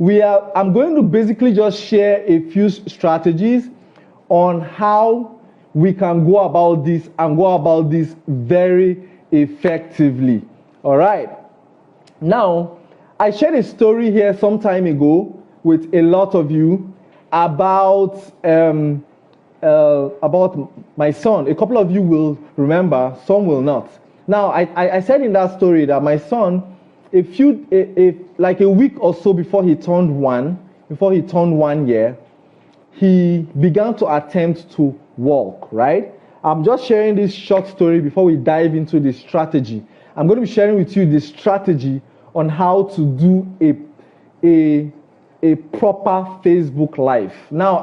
I'm going to basically just share a few strategies on how we can go about this and go about this very effectively. All right. Now, I shared a story here some time ago with a lot of you about my son. A couple of you will remember, some will not. Now, I said in that story that my son, like a week or so before he turned 1 year, he began to attempt to walk, right? I'm just sharing this short story before we dive into the strategy. I'm going to be sharing with you the strategy on how to do a proper Facebook Live. Now,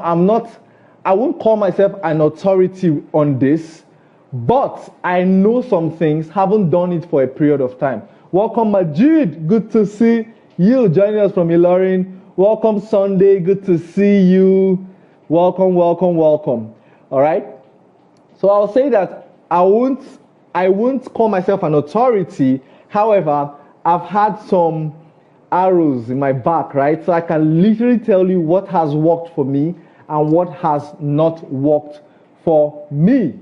I won't call myself an authority on this, but I know some things, haven't done it for a period of time. Welcome, Majid. Good to see you joining us from Ilorin. Welcome, Sunday. Good to see you. Welcome, welcome, welcome. All right. So I'll say that I won't call myself an authority. However, I've had some arrows in my back, right? So I can literally tell you what has worked for me and what has not worked for me.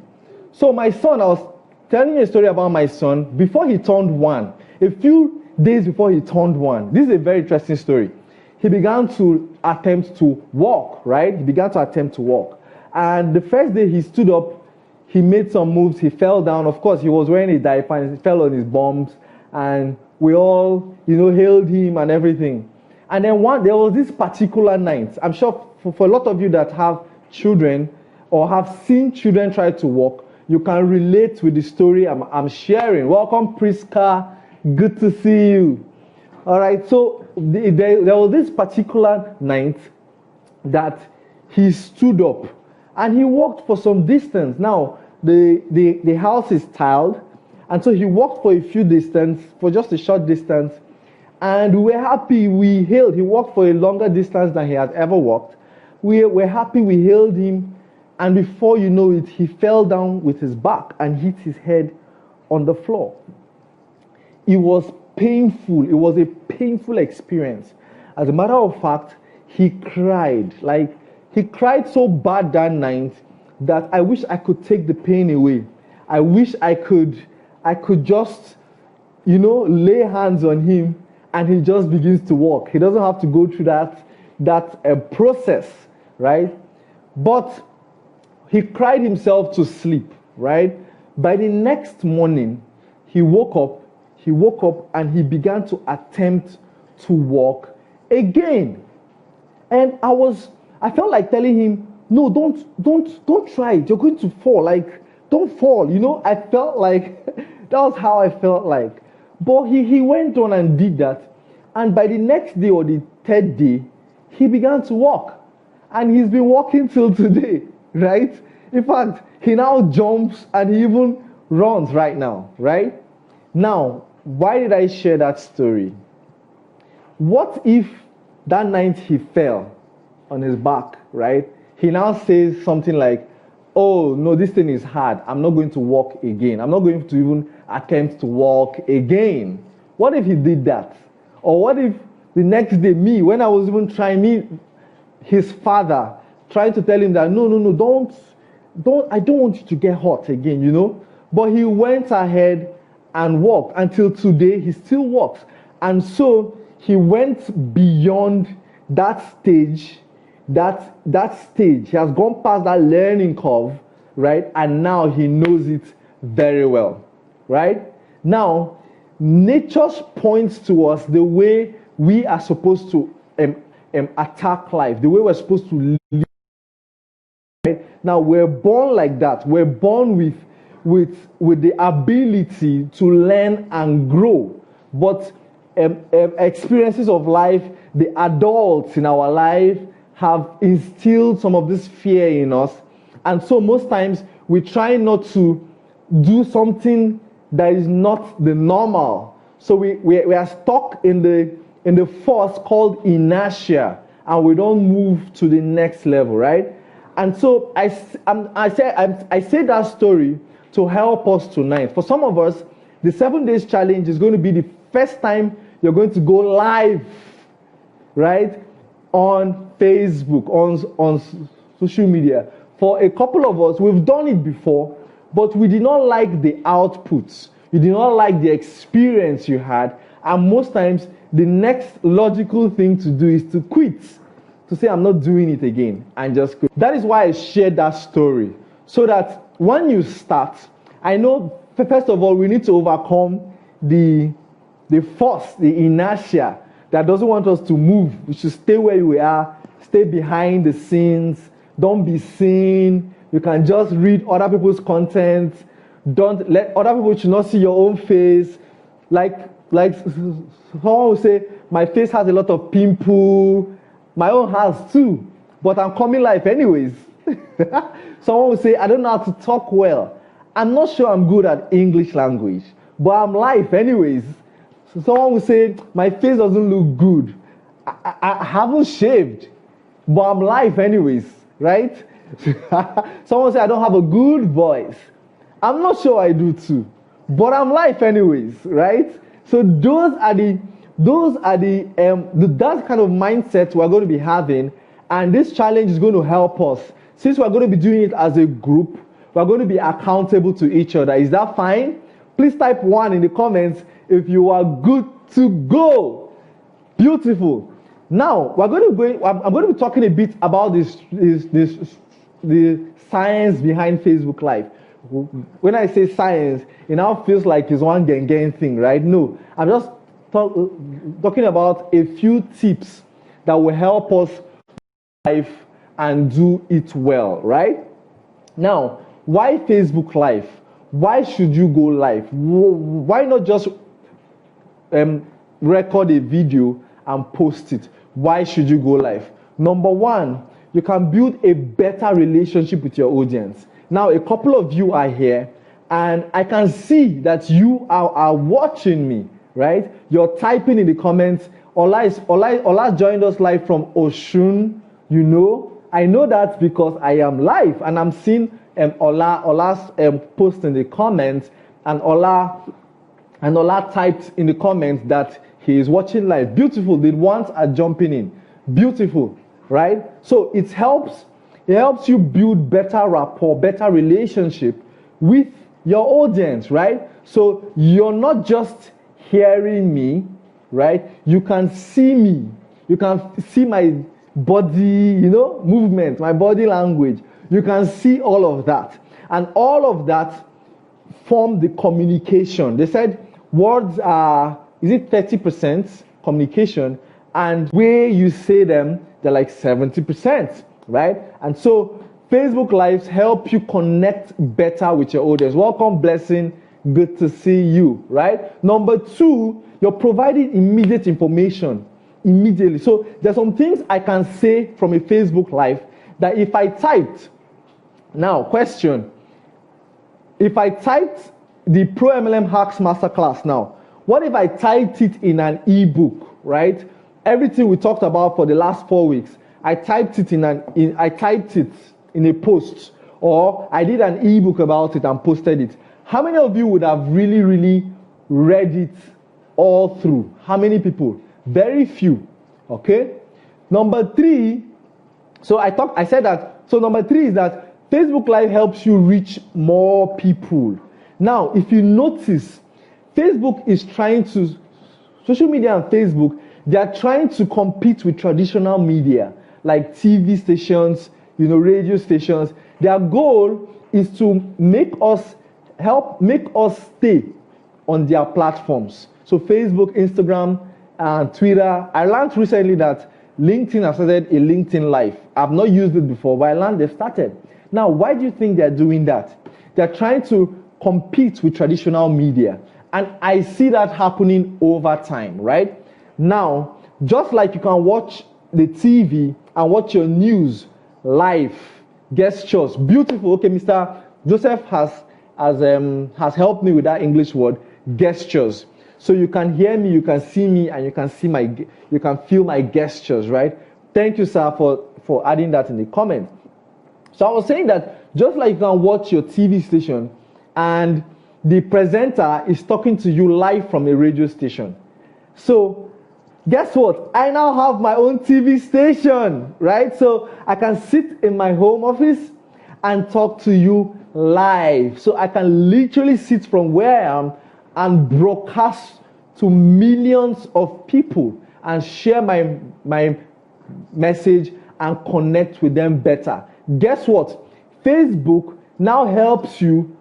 So my son, I was telling you a story about my son before he turned 1. A few days before he turned 1. This is a very interesting story. He began to attempt to walk, right? He began to attempt to walk. And the first day he stood up, he made some moves, he fell down. Of course, he was wearing a diaper and he fell on his bums. And we all, hailed him and everything. And then there was this particular night. I'm sure for a lot of you that have children or have seen children try to walk, you can relate with the story I'm sharing. Welcome, Priska. Good to see you. All right, so there was this particular night that he stood up and he walked for some distance. Now, the house is tiled, and so he walked for a few distance, for just a short distance, and we were happy. He walked for a longer distance than he had ever walked. We were happy, we hailed him, and before you know it, he fell down with his back and hit his head on the floor. It was painful. It was a painful experience. As a matter of fact, he cried. Like, he cried so bad that night that I wish I could take the pain away. I wish I could just, lay hands on him and he just begins to walk. He doesn't have to go through that process, right? But he cried himself to sleep, right? By the next morning, he woke up and he began to attempt to walk again. And I felt like telling him, no, don't try it. You're going to fall. Like, don't fall. I felt like that was how I felt like. But he went on and did that. And by the next day or the third day, he began to walk. And he's been walking till today, right? In fact, he now jumps and he even runs right now, right? Now, why did I share that story? What if that night he fell on his back, right? He now says something like, oh, no, this thing is hard. I'm not going to walk again. I'm not going to even attempt to walk again. What if he did that? Or what if the next day, when I was even trying, his father, trying to tell him that, no, I don't want you to get hurt again, But he went ahead and walked until today. He still walks. And so he went beyond that stage, that stage. He has gone past that learning curve, right? And now he knows it very well, right? Now, nature points to us the way we are supposed to attack life, the way we're supposed to live. Right? Now, we're born like that. We're born with the ability to learn and grow. But experiences of life, the adults in our life have instilled some of this fear in us. And so most times we try not to do something that is not the normal. So we are stuck in the force called inertia, and we don't move to the next level, right? And so I say that story to help us tonight. For some of us, the 7 days challenge is going to be the first time you're going to go live right, on Facebook, on social media. For a couple of us, we've done it before, but we did not like the outputs. You did not like the experience you had. And most times, the next logical thing to do is to quit, to say, I'm not doing it again, and just quit. That is why I shared that story, so that when you start, I know, first of all, we need to overcome the force, the inertia that doesn't want us to move. We should stay where we are, stay behind the scenes, don't be seen. You can just read other people's content. Don't let other people should not see your own face. Like someone will say, my face has a lot of pimple. My own has too, but I'm coming live anyways. Someone will say, I don't know how to talk well. I'm not sure I'm good at English language, but I'm live anyways. So someone will say, my face doesn't look good. I haven't shaved, but I'm live anyways, right? Someone will say, I don't have a good voice. I'm not sure I do too, but I'm live anyways, right? So that's kind of mindset we're going to be having, and this challenge is going to help us. Since we're going to be doing it as a group, we're going to be accountable to each other. Is that fine? Please type 1 in the comments if you are good to go. Beautiful. Now I'm going to be talking a bit about the science behind Facebook Live. When I say science, it now feels like it's one gang thing, right? No, I'm just talking about a few tips that will help us live and do it well, right? Now, why Facebook Live? Why should you go live? Why not just record a video and post it? Why should you go live? Number one, you can build a better relationship with your audience. Now, a couple of you are here, and I can see that you are watching me, right? You're typing in the comments. Ola joined us live from Oshun, you know. I know that because I am live, and I'm seeing Ola's post in the comments, and Ola typed in the comments that he is watching live. Beautiful. The ones are jumping in. Beautiful, right? So it helps you build better rapport, better relationship with your audience, right? So you're not just hearing me, right? You can see me. You can see my body, movement, my body language. You can see all of that. And all of that form the communication. They said words are, 30% communication, and where you say them, they're like 70%, right? And so Facebook Lives help you connect better with your audience. Welcome, Blessing. Good to see you, right? Number two, you're providing immediate information. Immediately. So there's some things I can say from a Facebook Live that if I typed, now question, if I typed the Pro MLM Hacks Masterclass now, what if I typed it in an ebook, right? Everything we talked about for the last 4 weeks, I typed it in a post, or I did an ebook about it and posted it. How many of you would have really, really read it all through? How many people? Very few. Okay. Number three. So number three is that Facebook Live helps you reach more people. Now, if you notice, social media and Facebook, they are trying to compete with traditional media like TV stations, radio stations. Their goal is to make us stay on their platforms. So Facebook, Instagram, and Twitter. I learned recently that LinkedIn has started a LinkedIn Live. I've not used it before, but I learned they've started. Now, why do you think they're doing that? They're trying to compete with traditional media. And I see that happening over time, right? Now, just like you can watch the TV and watch your news live, gestures, beautiful. Okay, Mr. Joseph has helped me with that English word, gestures. So you can hear me, you can see me, and you can feel my gestures, right? Thank you, sir, for adding that in the comment. So I was saying that just like you can watch your TV station and the presenter is talking to you live from a radio station. So Guess what? I now have my own TV station, right? So I can sit in my home office and talk to you live. So I can literally sit from where I am and broadcast to millions of people and share my message and connect with them better. Guess what? Facebook now helps you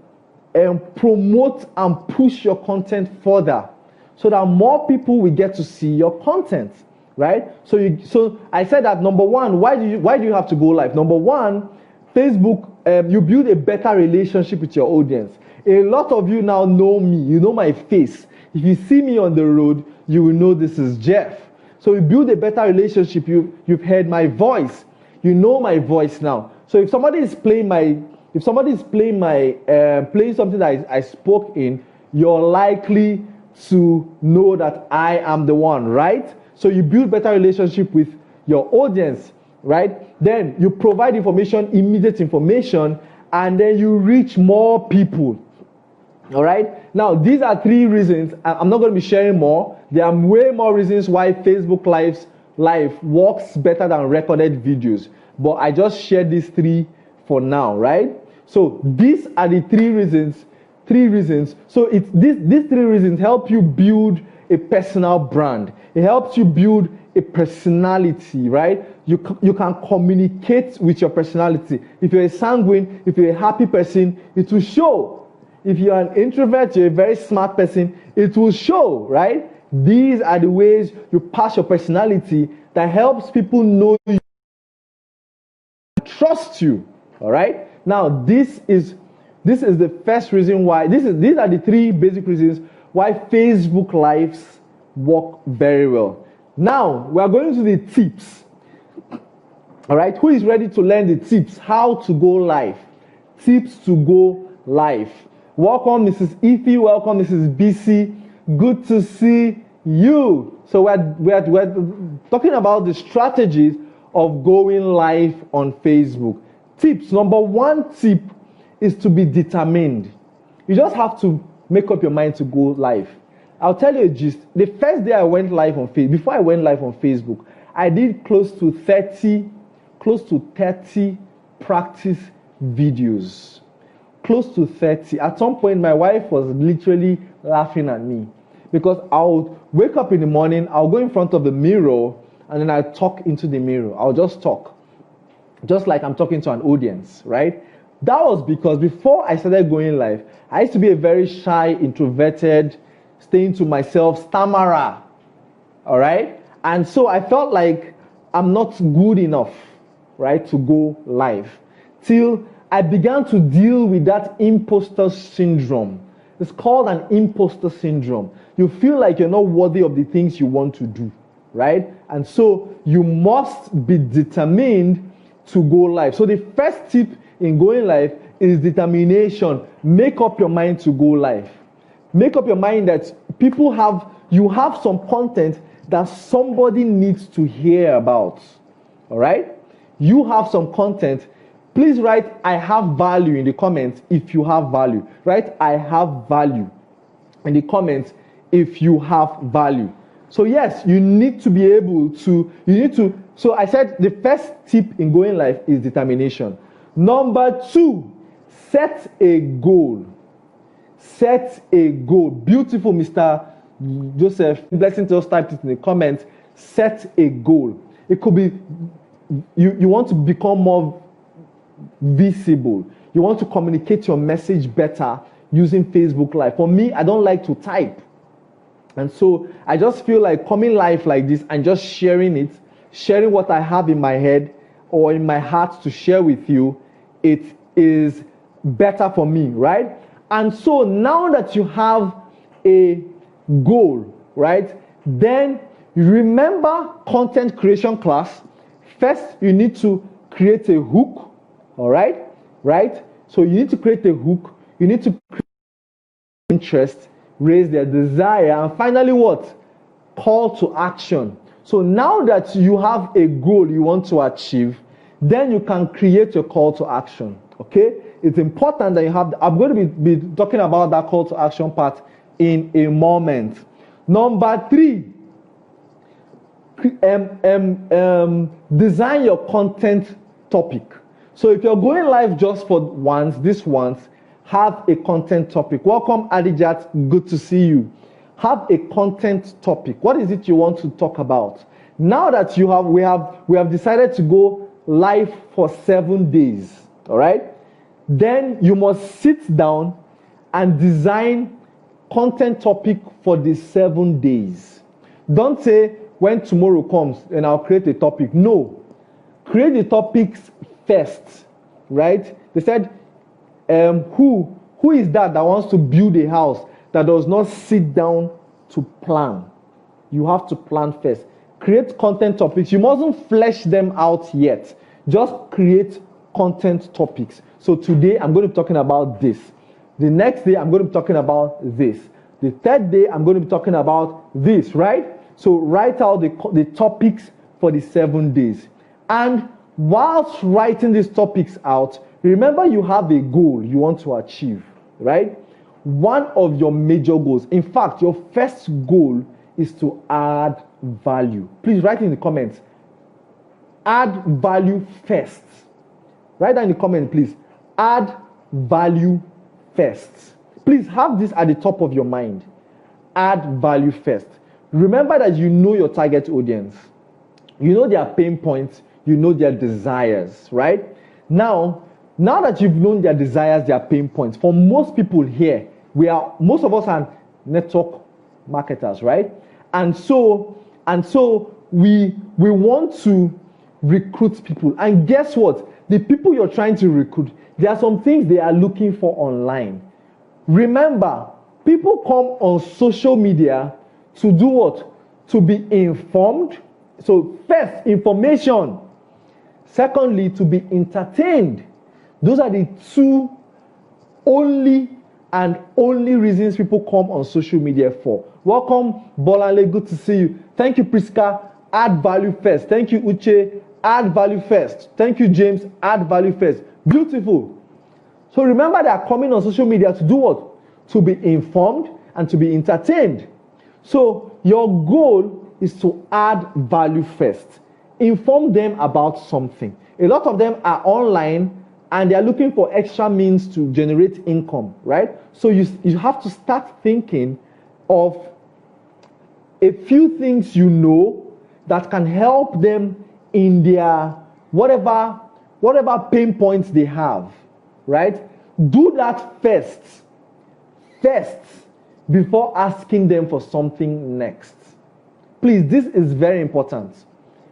promote and push your content further, so that more people will get to see your content, right? So I said that number one, why do you have to go live? Number one, Facebook, you build a better relationship with your audience. A lot of you now know me, you know my face. If you see me on the road, you will know this is Jeff. So you build a better relationship. You've heard my voice. You know my voice now. So if somebody is playing something that I spoke in, you're likely to know that I am the one, right? So you build better relationship with your audience, right? Then you provide information, immediate information, and then you reach more people. All right. Now, these are 3 reasons. I'm not going to be sharing more. There are way more reasons why Facebook Live works better than recorded videos. But I just shared these 3 for now, right? So these are the 3 reasons. 3 reasons. So these 3 reasons help you build a personal brand. It helps you build a personality, right? You can communicate with your personality. If you're a sanguine, if you're a happy person, it will show. If you're an introvert, you're a very smart person, it will show, right? These are the ways you pass your personality that helps people know you, trust you, all right? Now, this is the first reason why, these are the 3 basic reasons why Facebook Lives work very well. Now, we are going to the tips, all right? Who is ready to learn the tips? How to go live. Tips to go live. Welcome, Mrs. Ify. Welcome, Mrs. BC. Good to see you. So we're talking about the strategies of going live on Facebook. Tips. Number 1 tip is to be determined. You just have to make up your mind to go live. I'll tell you a gist. The first day I went live on Facebook, before I went live on Facebook, I did close to 30 practice videos. Close to 30. At some point, my wife was literally laughing at me because I'll wake up in the morning, I'll go in front of the mirror, and then I'll talk into the mirror. I'll just talk, just like I'm talking to an audience, right? That was because before I started going live, I used to be a very shy, introverted, staying to myself, stammerer, all right? And so I felt like I'm not good enough, right, to go live. Till I began to deal with that imposter syndrome. It's called an imposter syndrome. You feel like you're not worthy of the things you want to do, right? And so you must be determined to go live. So the first tip in going live is determination. Make up your mind to go live. Make up your mind that you have some content that somebody needs to hear about, all right? You have some content. Please write, I have value in the comments if you have value. Write, I have value in the comments if you have value. So yes, you need to be able to, so I said the first tip in going live is determination. Number 2, set a goal. Set a goal. Beautiful, Mr. Joseph. Blessing to us, type it in the comments. Set a goal. It could be, you want to become more visible. You want to communicate your message better using Facebook Live. For me, I don't like to type. And so I just feel like coming live like this and just sharing what I have in my head or in my heart to share with you, it is better for me, right? And so now that you have a goal, right, then remember content creation class. First, you need to create a hook, all right? Right? So you need to create a hook. You need to create interest, raise their desire, and finally what? Call to action. So now that you have a goal you want to achieve, then you can create your call to action, okay? It's important that you have, I'm going to be talking about that call to action part in a moment. Number 3, Design your content topic. So if you're going live just for this once, have a content topic. Welcome, Adijat. Good to see you. Have a content topic. What is it you want to talk about? Now that we have decided to go live for 7 days. All right. Then you must sit down and design content topic for the 7 days. Don't say when tomorrow comes and I'll create a topic. No, create the topics first, right? They said, who is that wants to build a house that does not sit down to plan? You have to plan first. Create content topics. You mustn't flesh them out yet. Just create content topics. So today I'm going to be talking about this. The next day I'm going to be talking about this. The third day I'm going to be talking about this, right? So write out the topics for the 7 days. And whilst writing these topics out, remember you have a goal you want to achieve, right? One of your major goals. In fact, your first goal is to add value. Please write in the comments. Add value first. Write down in the comment, please. Add value first. Please have this at the top of your mind. Add value first. Remember that you know your target audience. You know their pain points. You know their desires, right? Now that you've known their desires, their pain points, for most people here, most of us are network marketers, right? And so we want to recruit people. And guess what? The people you're trying to recruit, there are some things they are looking for online. Remember, people come on social media to do what? To be informed. So first, information. Secondly, to be entertained. Those are the two only reasons people come on social media for. Welcome, Bolale. Good to see you. Thank you, Priska. Add value first. Thank you, Uche. Add value first. Thank you, James. Add value first. Beautiful. So remember, they are coming on social media to do what? To be informed and to be entertained. So your goal is to add value first. Inform them about something. A lot of them are online and they are looking for extra means to generate income, right? So you have to start thinking of a few things you know that can help them in their whatever pain points they have, right? Do that first before asking them for something next. Please, this is very important.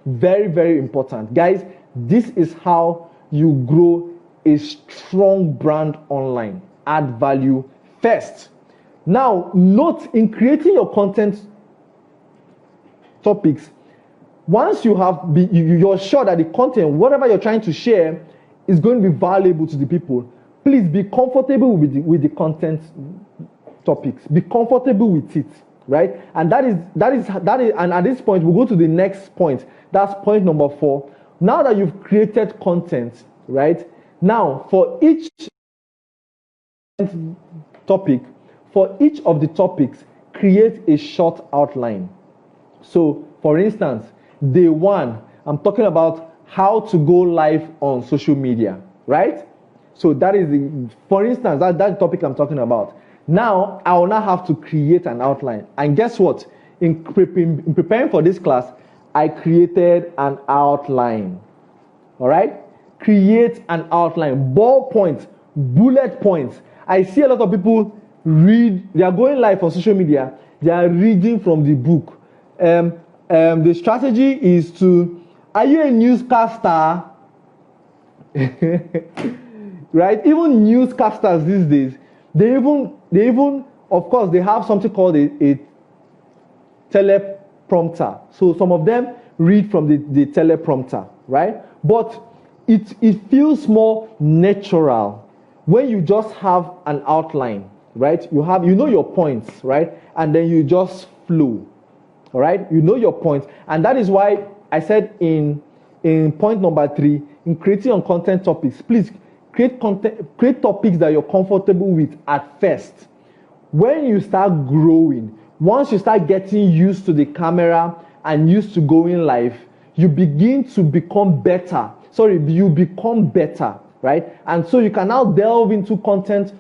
Very, very important. Guys, this is how you grow a strong brand online. Add value first. Now, note in creating your content topics, once you're sure that the content, whatever you're trying to share, is going to be valuable to the people, please be comfortable with the content topics. Be comfortable with it, right? And that is, and at this point, we'll go to the next point. That's point number 4. Now that you've created content, right? Now, for each topic, for each of the topics, create a short outline. So, for instance, day 1, I'm talking about how to go live on social media, right? So that is for instance, that's the topic I'm talking about. Now, I will now have to create an outline. And guess what? In preparing for this class, I created an outline. All right? Create an outline. Ball points, bullet points. I see a lot of people they are going live on social media. They are reading from the book. The strategy is are you a newscaster? Right? Even newscasters these days, they even, of course, they have something called a teleprompter. So some of them read from the teleprompter, right? But it feels more natural when you just have an outline, right? You know your points, right? And then you just flow, all right? You know your points. And that is why I said in point number 3, in creating on content topics, please create topics that you're comfortable with at first. When you start growing, once you start getting used to the camera and used to going live, you begin to become better. You become better, right? And so you can now delve into content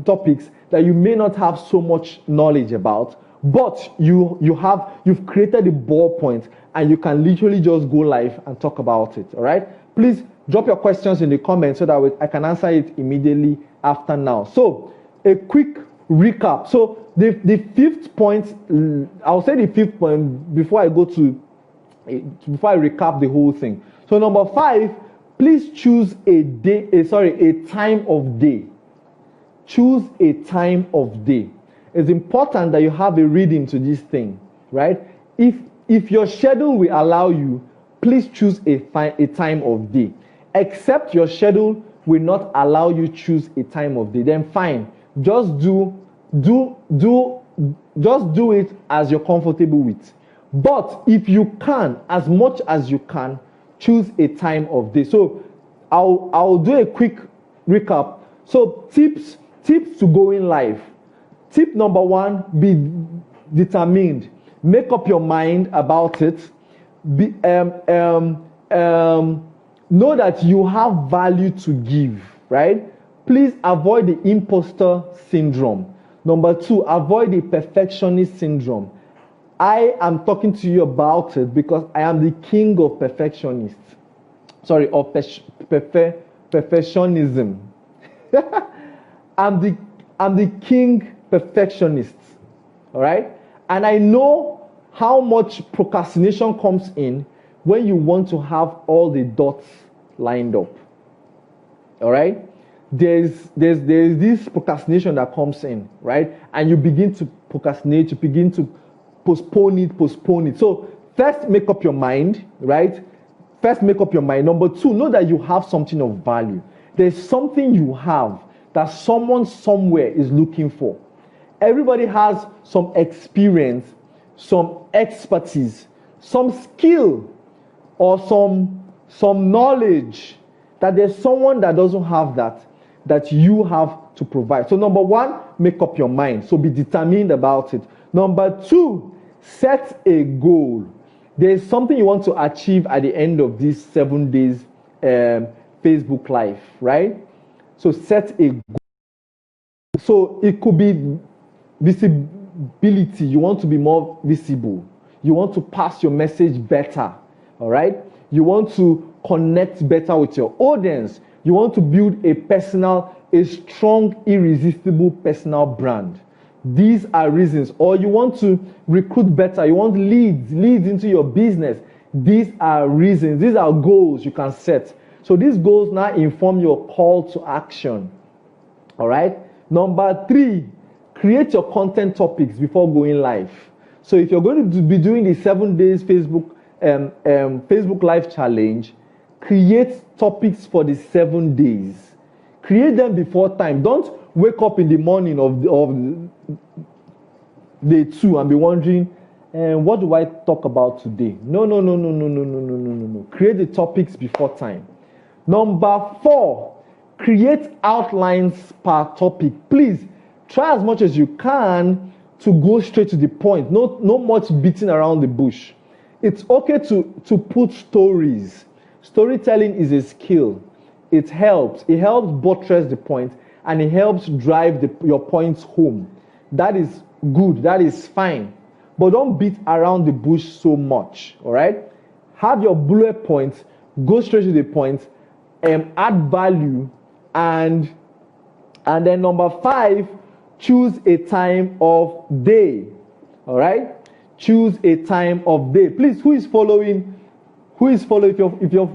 topics that you may not have so much knowledge about, but you've created a ballpoint and you can literally just go live and talk about it. All right, please drop your questions in the comments so that I can answer it immediately after now. So a quick recap. So the fifth point, I'll say the fifth point before I recap the whole thing. So number 5, please choose a time of day. Choose a time of day. It's important that you have a rhythm to this thing, right? If your schedule will allow you, please choose a time of day. Except your schedule will not allow you choose a time of day, then fine. Just do it as you're comfortable with. But if you can, as much as you can, choose a time of day. So I'll do a quick recap. So tips to going live. Tip number 1, be determined. Make up your mind about it. Know that you have value to give, right? Please avoid the imposter syndrome. Number 2, avoid the perfectionist syndrome. I am talking to you about it because I am the king of perfectionists. Sorry, of perfectionism. I'm the king perfectionist. All right? And I know how much procrastination comes in when you want to have all the dots lined up. All right? There's this procrastination that comes in, right? And you begin to procrastinate, you begin to postpone it. So first, make up your mind, right? First, make up your mind. Number 2, know that you have something of value. There's something you have that someone somewhere is looking for. Everybody has some experience, some expertise, some skill, or some knowledge that there's someone that doesn't have that you have to provide. So number 1, make up your mind. So be determined about it. Number 2, set a goal. There's something you want to achieve at the end of these 7 days Facebook Live, right? So set a goal. So it could be visibility. You want to be more visible. You want to pass your message better, all right? You want to connect better with your audience. You want to build a strong, irresistible personal brand. These are reasons. Or you want to recruit better. You want leads into your business. These are reasons. These are goals you can set. So these goals now inform your call to action. All right? Number 3, create your content topics before going live. So if you're going to be doing the 7 days Facebook Live challenge, create topics for the 7 days. Create them before time. Don't wake up in the morning of day 2 and be wondering, what do I talk about today? No. Create the topics before time. Number 4, create outlines per topic. Please try as much as you can to go straight to the point. No much beating around the bush. It's okay to put stories. Storytelling is a skill. It helps buttress the point, and it helps drive your points home. That is good. That is fine. But don't beat around the bush so much. All right? Have your bullet points. Go straight to the point. Add value, and then number 5, choose a time of day. All right? Choose a time of day. Please, who is following? If you're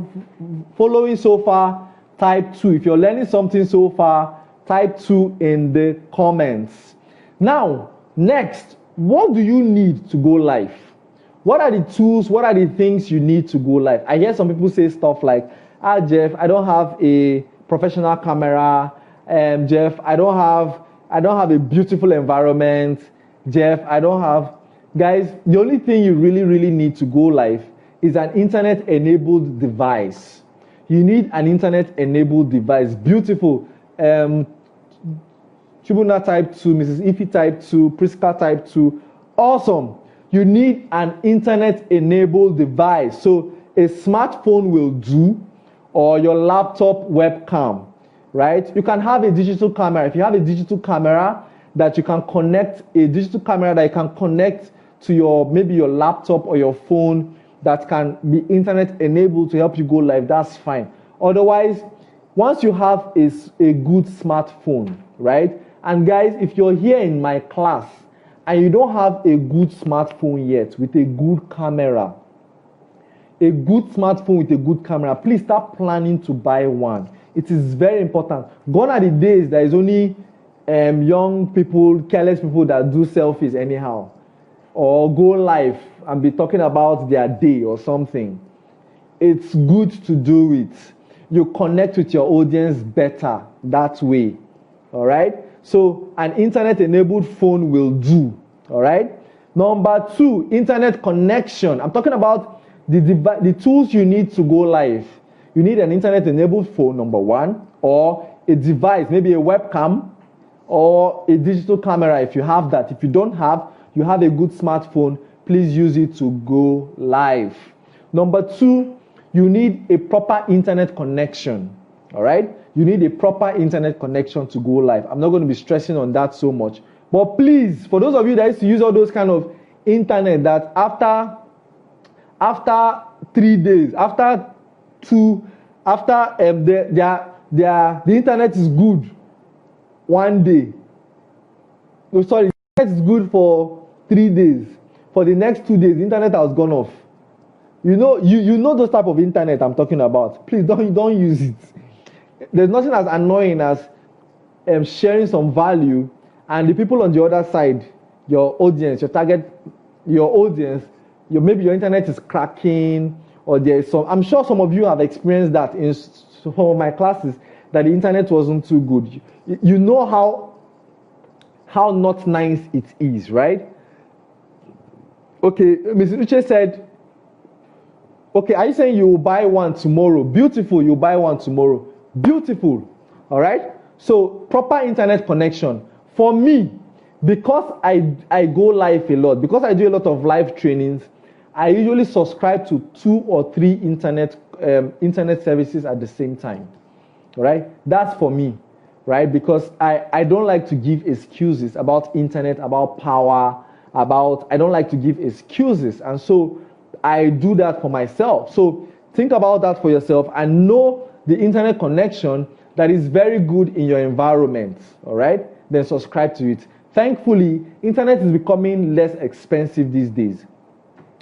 following so far, type 2. If you're learning something so far, type 2 in the comments. Now, next, what do you need to go live? What are the tools? What are the things you need to go live? I hear some people say stuff like, Jeff, I don't have a professional camera. Jeff, I don't have a beautiful environment. Jeff, I don't have... Guys, the only thing you really need to go live is an internet-enabled device. You need an internet-enabled device. Beautiful. Chibuna type 2, Mrs. Ifi type 2, Priska type 2. Awesome. you need an internet-enabled device. So a smartphone will do, or your laptop webcam, right? You can have a digital camera. If you have a digital camera that you can connect, to maybe your laptop or your phone that can be internet-enabled to help you go live, that's fine. Otherwise, once you have a good smartphone, right? And guys, if you're here in my class and you don't have a good smartphone yet with a good camera, please start planning to buy one. It is very important. Gone are the days there is only young people, careless people that do selfies anyhow, or go live and be talking about their day or something. It's good to do it. You connect with your audience better that way. All right? So an internet-enabled phone will do. All right? Number 2, internet connection. I'm talking about the tools you need to go live. You need an internet-enabled phone, number 1, or a device, maybe a webcam or a digital camera if you have that. If you don't have, you have a good smartphone, please use it to go live. Number 2, you need a proper internet connection. All right? You need a proper internet connection to go live. I'm not going to be stressing on that so much. But please, for those of you that used to use all those kind of internet that after 3 days, the internet is good 1 day. No, sorry, the internet is good for 3 days. For the next 2 days, the internet has gone off. You know those type of internet I'm talking about. Please don't use it. There's nothing as annoying as sharing some value, and the people on the other side, your audience, maybe your internet is cracking, or there's some. I'm sure some of you have experienced that in some of my classes, that the internet wasn't too good. You know how not nice it is, right? Okay, Ms. Uche said, okay, are you saying you will buy one tomorrow? Beautiful, you buy one tomorrow. Beautiful, all right? So, proper internet connection. For me, because I go live a lot, because I do a lot of live trainings, I usually subscribe to 2 or 3 internet services at the same time, all right? That's for me, right? Because I don't like to give excuses about internet, about power, I don't like to give excuses. And so I do that for myself. So think about that for yourself and know the internet connection that is very good in your environment, all right? Then subscribe to it. Thankfully, internet is becoming less expensive these days,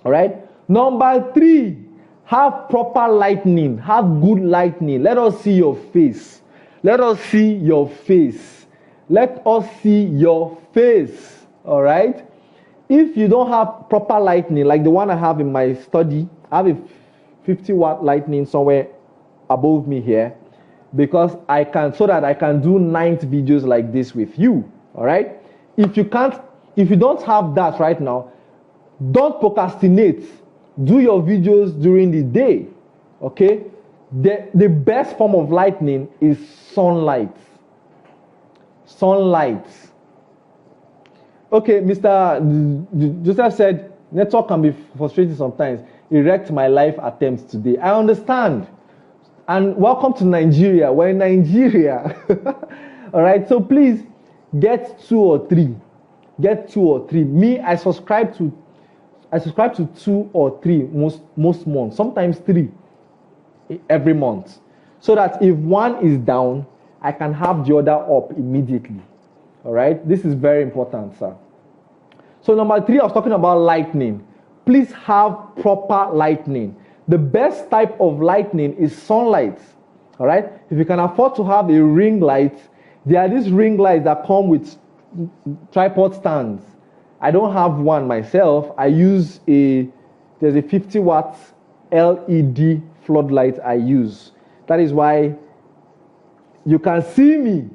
all right? Number 3, have proper lighting, have good lighting. Let us see your face. Let us see your face. Let us see your face, all right? If you don't have proper lighting, like the one I have in my study, I have a 50-watt lighting somewhere above me here, because so that I can do night videos like this with you, all right? If you don't have that right now, don't procrastinate. Do your videos during the day, okay? The best form of lighting is sunlight. Sunlight. Okay, Mr. Joseph said, network can be frustrating sometimes. It wrecked my life attempts today. I understand. And welcome to Nigeria. We're in Nigeria. All right, so please get 2 or 3. Get 2 or 3. Me, I subscribe to 2 or 3 most months, sometimes 3 every month. So that if one is down, I can have the other up immediately. All right, this is very important, sir. So number 3, I was talking about lighting. Please have proper lighting. The best type of lighting is sunlight. All right, if you can afford to have a ring light, there are these ring lights that come with tripod stands. I don't have one myself. I use there's a 50-watt LED floodlight I use. That is why you can see me.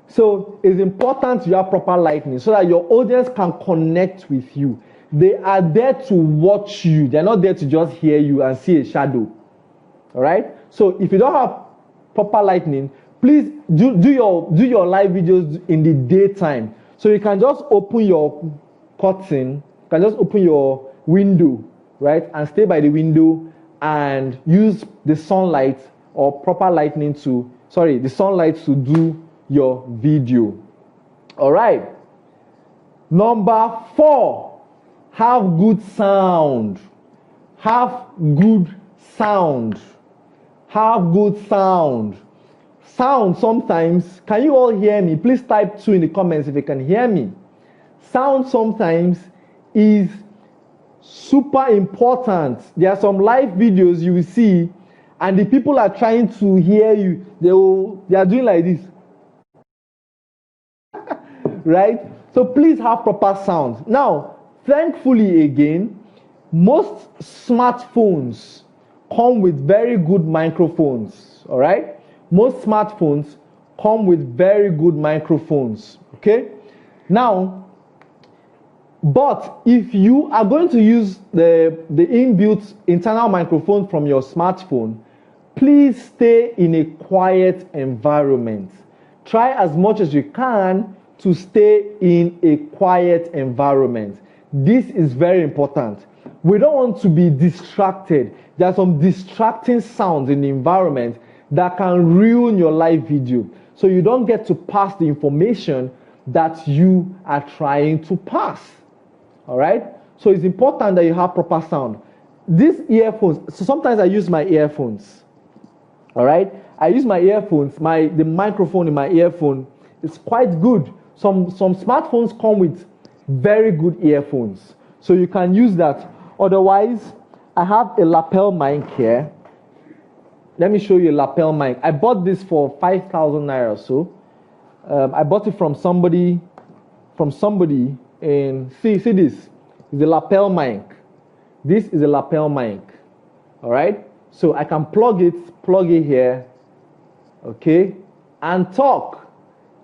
So it's important you have proper lighting so that your audience can connect with you. They are there to watch you. They're not there to just hear you and see a shadow. All right? So if you don't have proper lighting, please do your live videos in the daytime. So you can just open your curtain can just open your window, right, and stay by the window and use the sunlight or proper lightning the sunlight to do your video. All right. Number 4, have good sound. Have good sound. Have good sound. Sound sometimes, can you all hear me? Please type 2 in the comments if you can hear me. Sound sometimes is super important. There are some live videos you will see, and the people are trying to hear you. They are doing like this. Right? So please have proper sound. Now, thankfully again, most smartphones come with very good microphones. All right? Most smartphones come with very good microphones. Okay? Now, but if you are going to use the inbuilt internal microphone from your smartphone, please stay in a quiet environment. Try as much as you can to stay in a quiet environment. This is very important. We don't want to be distracted. There are some distracting sounds in the environment that can ruin your live video. So you don't get to pass the information that you are trying to pass. All right? So it's important that you have proper sound. These earphones, so sometimes I use my earphones. All right? I use my earphones, the microphone in my earphone is quite good. Some smartphones come with very good earphones. So you can use that. Otherwise, I have a lapel mic here. Let me show you a lapel mic. I bought this for 5,000 naira or so. I bought it from somebody, and see this is a lapel mic. This is a lapel mic. All right? So I can plug it here, okay, and talk,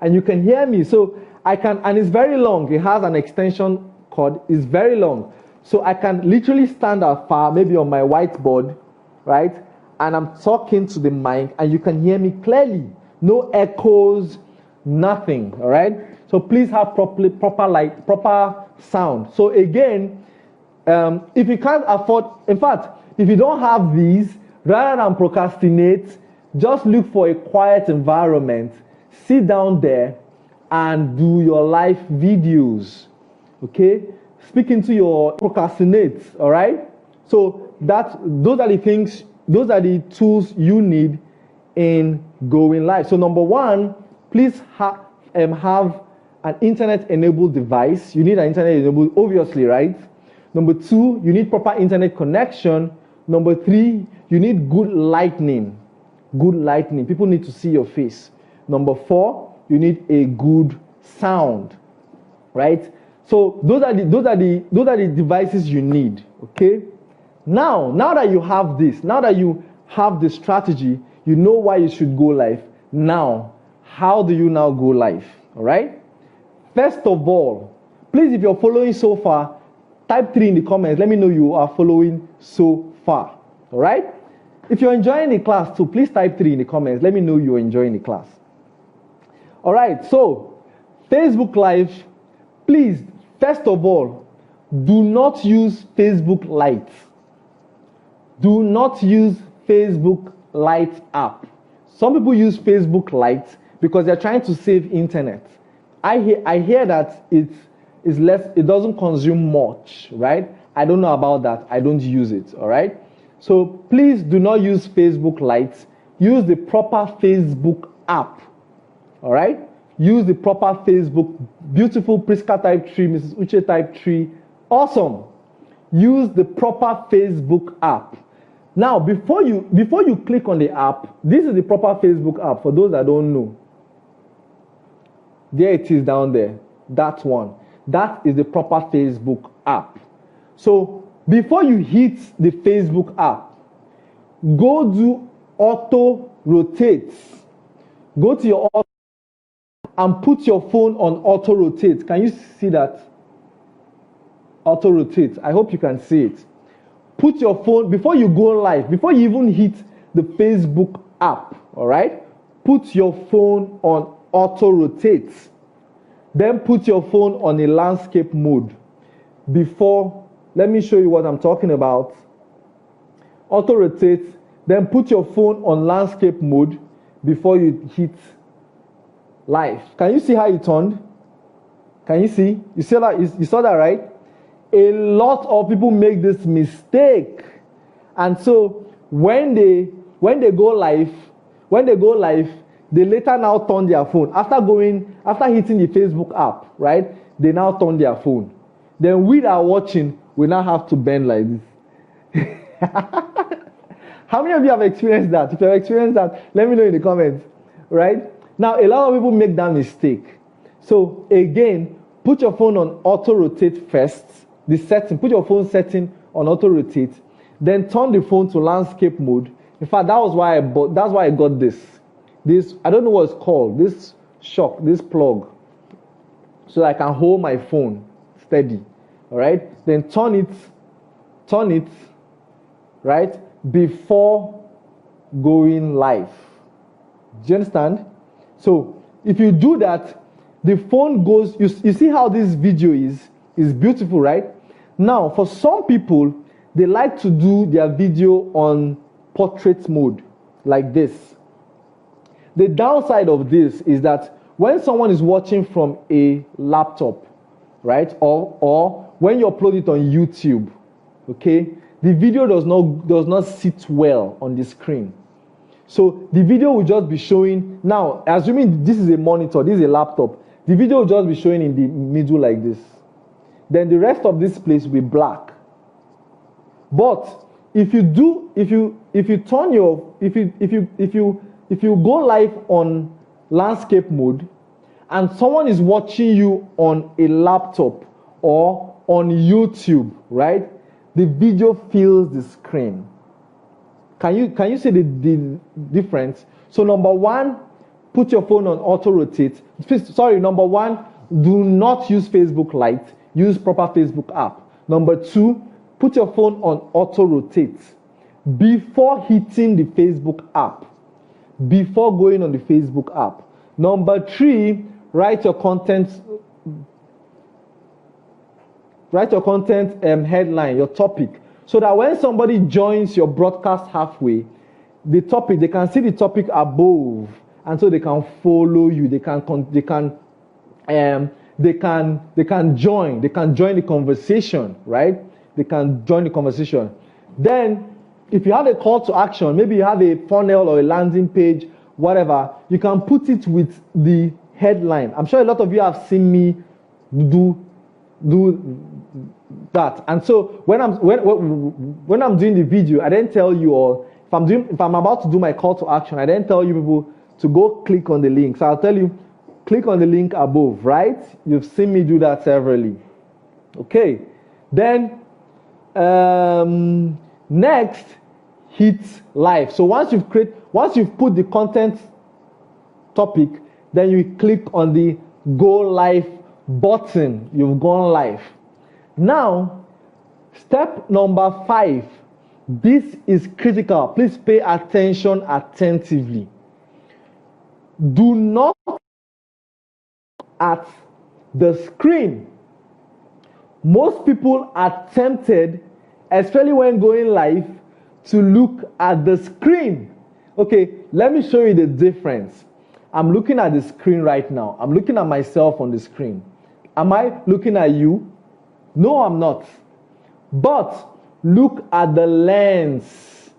and you can hear me. So I can, and it's very long. It has an extension cord. It's very long. So I can literally stand afar, maybe on my whiteboard, right? And I'm talking to the mic, and you can hear me clearly. No echoes, nothing. All right. So please have proper sound. So again, if you can't afford, in fact, if you don't have these, rather than procrastinate, just look for a quiet environment, sit down there, and do your live videos. Okay? Speak into your procrastinate. All right? So those are the things, those are the tools you need in going live. So number 1, please have an internet-enabled device. You need an internet-enabled, obviously, right? Number 2, you need proper internet connection. Number 3, you need good lighting. Good lighting. People need to see your face. Number 4, you need a good sound, right? So those are the devices you need. Okay. Now that you have this, now that you have the strategy, you know why you should go live. Now, how do you now go live? All right. First of all, please, if you're following so far, type 3 in the comments. Let me know you are following so far. All right? If you're enjoying the class too, please type 3 in the comments. Let me know you're enjoying the class. All right. So, Facebook Live, please, first of all, do not use Facebook Lite. Do not use Facebook Lite app. Some people use Facebook Lite because they're trying to save internet. I hear that it doesn't consume much, right? I don't know about that. I don't use it, all right? So please do not use Facebook Lite. Use the proper Facebook app, all right? Use the proper Facebook. Beautiful Priska type 3, Mrs. Uche type 3. Awesome. Use the proper Facebook app. Now, before you click on the app, this is the proper Facebook app for those that don't know. There it is down there. That one. That is the proper Facebook app. So before you hit the Facebook app, go do auto rotate. Go to your auto and put your phone on auto rotate. Can you see that? Auto rotate. I hope you can see it. Put your phone, before you go live, before you even hit the Facebook app, all right? Put your phone on auto rotate. Then put your phone on a landscape mode. before. Let me show you what I'm talking about. Auto rotate, then put your phone on landscape mode before you hit live. Can you see how it turned? Can you see? You see that? You saw that, right? A lot of people make this mistake, and so when they go live, they later now turn their phone after hitting the Facebook app, right? They now turn their phone. Then we that are watching, we now have to bend like this. How many of you have experienced that? If you have experienced that, let me know in the comments, right? Now, a lot of people make that mistake. So again, put your phone on auto rotate first. Put your phone setting on auto rotate, then turn the phone to landscape mode. In fact, that's why I got this. I don't know what it's called. This plug, so I can hold my phone steady. All right. Then turn it, right, before going live. Do you understand? So if you do that, the phone goes. You see how this video is beautiful, right? Now, for some people, they like to do their video on portrait mode, like this. The downside of this is that when someone is watching from a laptop, right, or when you upload it on YouTube, okay, the video does not sit well on the screen. So the video will just be showing. Now, assuming this is a monitor, this is a laptop, the video will just be showing in the middle like this. Then the rest of this place will be black. But if you go live on landscape mode and someone is watching you on a laptop or on YouTube, right? The video fills the screen. Can you see the difference? So number one, put your phone on auto rotate. Number one, do not use Facebook Lite. Use proper Facebook app. Number two, put your phone on auto rotate before hitting the Facebook app, before going on the Facebook app. Number three, write your content headline, your topic, so that when somebody joins your broadcast halfway, they can see the topic above, and so they can follow you. They can join the conversation, right? They can join the conversation. Then, if you have a call to action, maybe you have a funnel or a landing page, whatever, you can put it with the headline. I'm sure a lot of you have seen me do that. And so when I'm doing the video, I then tell you all, if I'm about to do my call to action, I then tell you people to go click on the link. So I'll tell you, click on the link above, right? You've seen me do that severally. Okay. Then next, hit live. So once you've put the content topic, then you click on the go live button. You've gone live. Now, step number 5. This is critical. Please pay attention attentively. Do not at the screen. Most people are tempted, especially when going live, to look at the screen. Okay, let me show you the difference. I'm looking at the screen right now. I'm looking at myself on the screen. Am I looking at you? No, I'm not. But look at the lens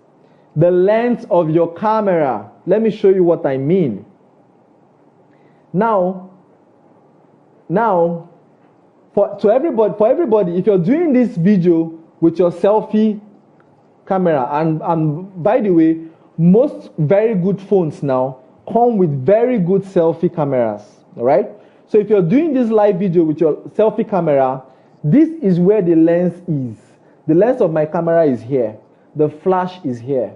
of your camera. Let me show you what I mean. Now, for everybody, if you're doing this video with your selfie camera, and by the way, most very good phones now come with very good selfie cameras, all right? So if you're doing this live video with your selfie camera, this is where the lens is. The lens of my camera is here. The flash is here,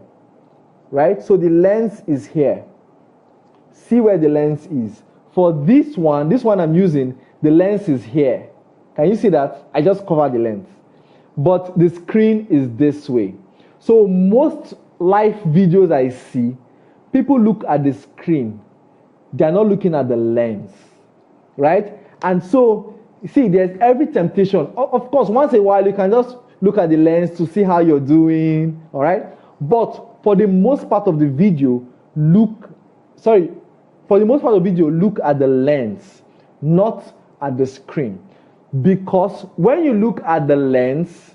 right? So the lens is here. See where the lens is. For this one I'm using, the lens is here. Can you see that? I just covered the lens. But the screen is this way. So most live videos I see, people look at the screen. They're not looking at the lens, right? And so see, there's every temptation. Of course, once in a while, you can just look at the lens to see how you're doing, all right? But for the most part of the video, look at the lens, not at the screen. Because when you look at the lens,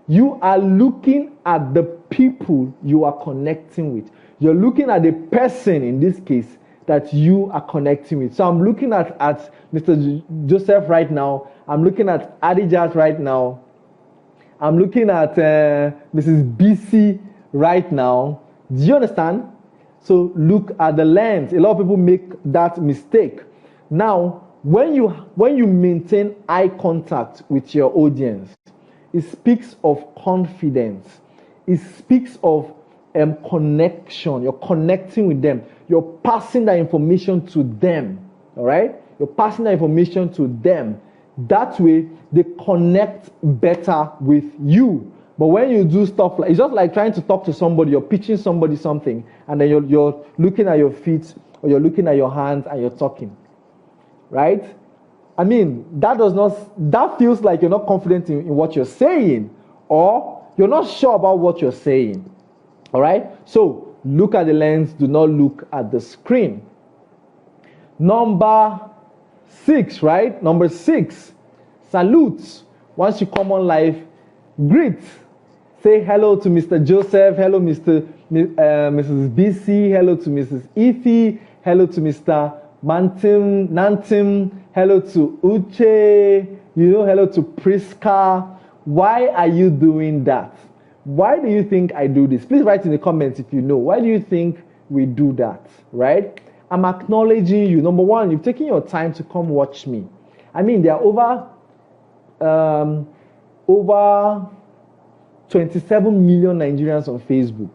you are looking at the people you are connecting with. You're looking at the person, in this case, that you are connecting with. So I'm looking at Mr. Joseph right now. I'm looking at Adijat right now. I'm looking at Mrs. BC right now. Do you understand? So look at the lens. A lot of people make that mistake. Now, when you maintain eye contact with your audience, it speaks of confidence. It speaks of connection. You're connecting with them. You're passing that information to them. All right? You're passing that information to them. That way, they connect better with you. But when you do stuff like, it's just like trying to talk to somebody, you're pitching somebody something, and then you're looking at your feet, or you're looking at your hands, and you're talking. Right? I mean, that feels like you're not confident in what you're saying, or you're not sure about what you're saying. All right? So, look at the lens, do not look at the screen. Number 6, right? Number 6, salute. Once you come on live, greet. Say hello to Mr. Joseph, hello Mrs. BC, hello to Mrs. Ifi, hello to Mr. Nantim, hello to Uche, hello to Priska. Why are you doing that? Why do you think I do this? Please write in the comments if you know. Why do you think we do that, right? I'm acknowledging you. Number one, you've taken your time to come watch me. I mean, there are over 27 million Nigerians on Facebook.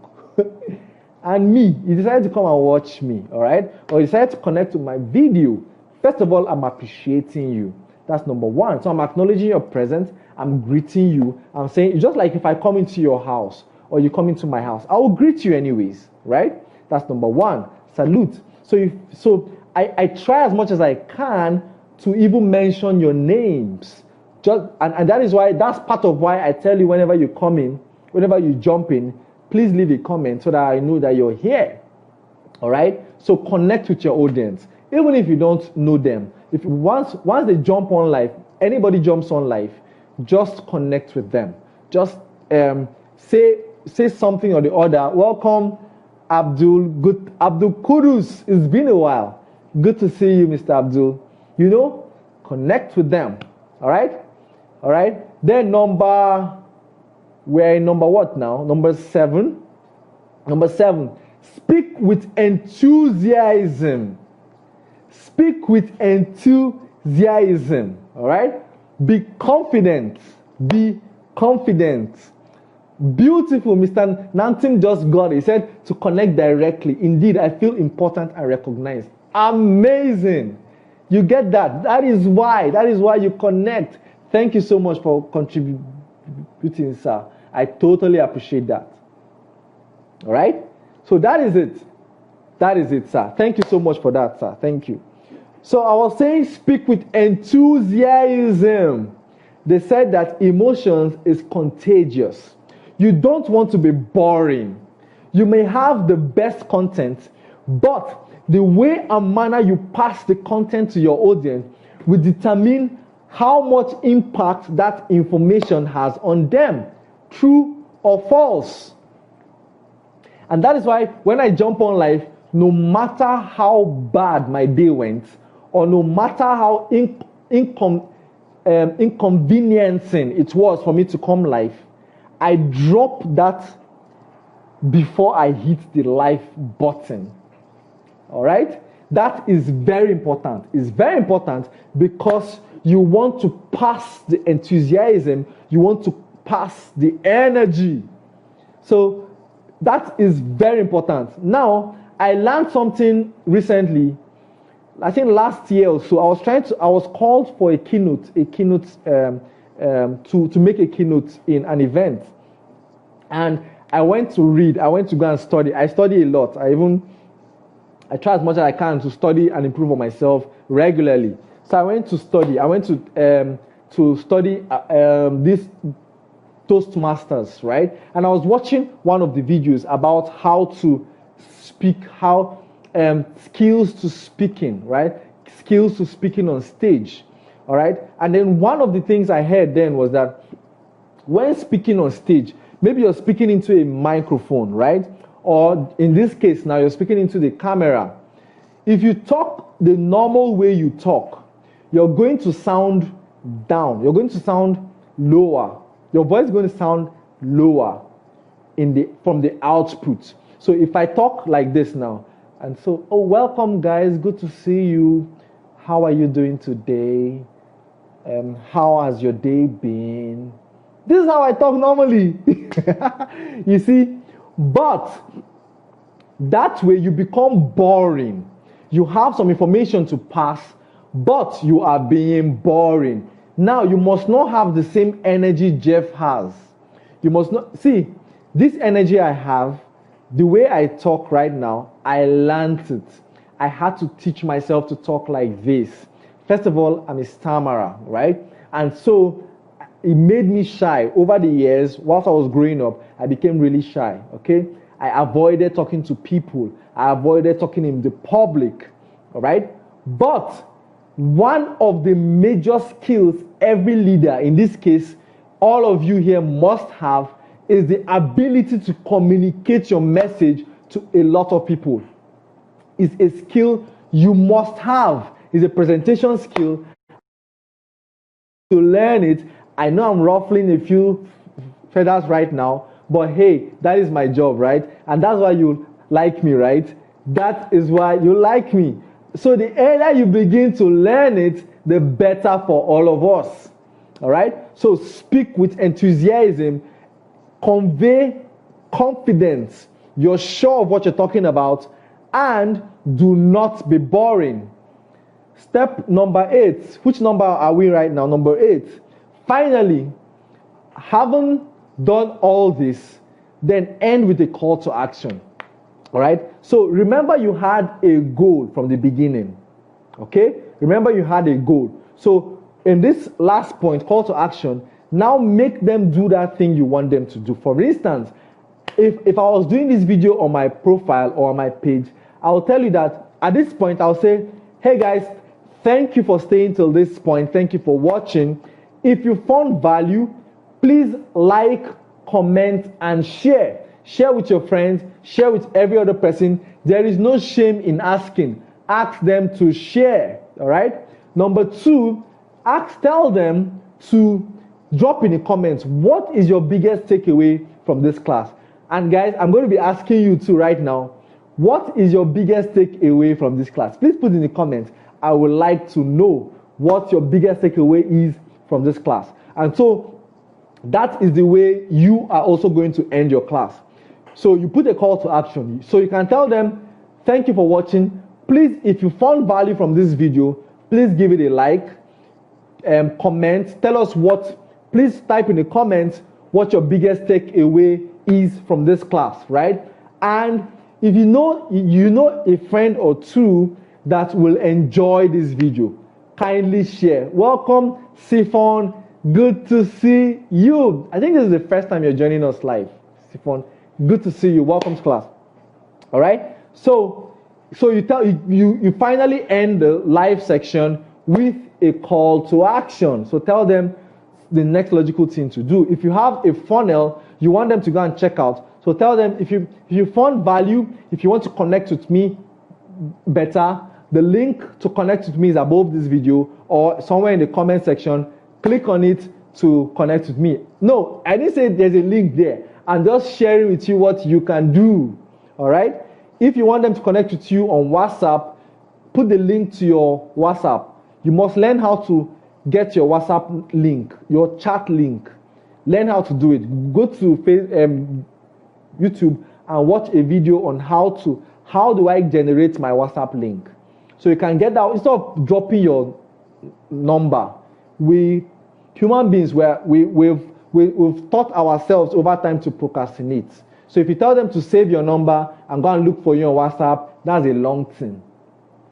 And me, you decided to come and watch me, all right? Or you decided to connect to my video. First of all, I'm appreciating you. That's number one. So I'm acknowledging your presence. I'm greeting you. I'm saying, just like if I come into your house or you come into my house, I will greet you anyways, right? That's number one. Salute. So I try as much as I can to even mention your names. And that is why, that's part of why I tell you whenever you come in, whenever you jump in, please leave a comment so that I know that you're here. All right? So connect with your audience. Even if you don't know them. Once they jump on live, anybody jumps on live, just connect with them. Just say something or the other. Welcome, Abdul. Good, Abdul Kudus. It's been a while. Good to see you, Mr. Abdul. Connect with them. All right? All right? Then we're in number what now? Number 7. Number 7. Speak with enthusiasm. Speak with enthusiasm. All right? Be confident. Be confident. Beautiful. Mr. Nantim just got it. He said to connect directly. Indeed, I feel important and recognized. Amazing. You get that? That is why you connect. Thank you so much for contributing, sir. I totally appreciate that. All right? So that is it. That is it, sir. Thank you so much for that, sir. Thank you. So I was saying speak with enthusiasm. They said that emotions is contagious. You don't want to be boring. You may have the best content, but the way and manner you pass the content to your audience will determine how much impact that information has on them, true or false. And that is why when I jump on live, no matter how bad my day went, or no matter how inconveniencing it was for me to come live, I drop that before I hit the live button. All right? That is very important. It's very important because you want to pass the enthusiasm, you want to pass the energy. So that is very important. Now, I learned something recently. I think last year or so, I was called for a keynote to make a keynote in an event. And I went to read, I went to go and study. I study a lot. I try as much as I can to study and improve on myself regularly. So I went to study. I went to study this Toastmasters, right? And I was watching one of the videos about how to speak, how skills to speaking, right? Skills to speaking on stage, all right? And then one of the things I heard then was that when speaking on stage, maybe you're speaking into a microphone, right? Or in this case now, you're speaking into the camera. If you talk the normal way you talk, you're going to sound down. You're going to sound lower. Your voice is going to sound lower from the output. So if I talk like this now, and so, oh, welcome guys, good to see you. How are you doing today? How has your day been? This is how I talk normally. You see, but that way you become boring. You have some information to pass, but you are being boring. Now, you must not have the same energy Jeff has. You must not, see, this energy I have, the way I talk right now, I learned it. I had to teach myself to talk like this. First of all, I'm a stammerer, right? And so it made me shy. Over the years, whilst I was growing up, I became really shy, okay? I avoided talking to people. I avoided talking in the public, all right? But one of the major skills every leader, in this case, all of you here must have, is the ability to communicate your message to a lot of people. It's a skill you must have. It's a presentation skill. To learn it, I know I'm ruffling a few feathers right now, but hey, that is my job, right? And that's why you like me, right? That is why you like me. So the earlier you begin to learn it, the better for all of us. All right? So speak with enthusiasm, convey confidence. You're sure of what you're talking about, and do not be boring. Step number 8. Which number are we right now? Number 8. Finally, having done all this, then end with a call to action. All right? So remember you had a goal from the beginning. Okay? Remember you had a goal. So in this last point, call to action, now make them do that thing you want them to do. For instance, if I was doing this video on my profile or on my page, I will tell you that at this point, I'll say, hey guys, thank you for staying till this point. Thank you for watching. If you found value, please like, comment, and share. Share with your friends. Share with every other person. There is no shame in asking. Ask them to share. All right? Number 2, tell them to drop in the comments, what is your biggest takeaway from this class? And guys, I'm going to be asking you too right now, what is your biggest takeaway from this class? Please put in the comments. I would like to know what your biggest takeaway is from this class. And so that is the way you are also going to end your class. So you put a call to action. So you can tell them, thank you for watching. Please, if you found value from this video, please give it a like, comment, tell us please type in the comments what your biggest takeaway is from this class, right? And if you know a friend or two that will enjoy this video, kindly share. Welcome, Siphon. Good to see you. I think this is the first time you're joining us live, Siphon. Good to see you. Welcome to class. All right. So you finally end the live section with a call to action. So tell them the next logical thing to do. If you have a funnel you want them to go and check out, so tell them if you found value, if you want to connect with me better, the link to connect with me is above this video or somewhere in the comment section. Click on it to connect with me. No, I didn't say there's a link there. I'm just sharing with you what you can do. All right? If you want them to connect with you on WhatsApp, put the link to your WhatsApp. You must learn how to get your WhatsApp link, your chat link. Learn how to do it. Go to YouTube and watch a video on how do I generate my WhatsApp link. So you can get that instead of dropping your number. We human beings, we've taught ourselves over time to procrastinate. So if you tell them to save your number and go and look for you on WhatsApp, that's a long thing.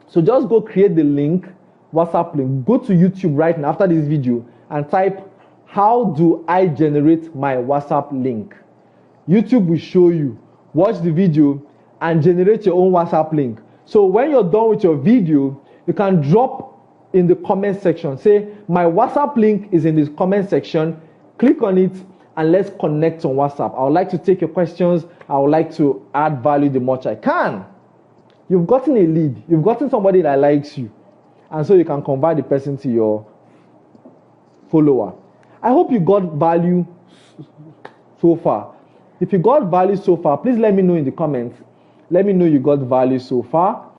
So just go create the link, WhatsApp link. Go to YouTube right now after this video and type, how do I generate my WhatsApp link? YouTube will show you. Watch the video and generate your own WhatsApp link. So when you're done with your video, you can drop in the comment section. Say, my WhatsApp link is in this comment section. Click on it and let's connect on WhatsApp. I would like to take your questions. I would like to add value the much I can. You've gotten a lead. You've gotten somebody that likes you. And so you can convert the person to your follower. I hope you got value so far. If you got value so far, please let me know in the comments. Let me know you got value so far.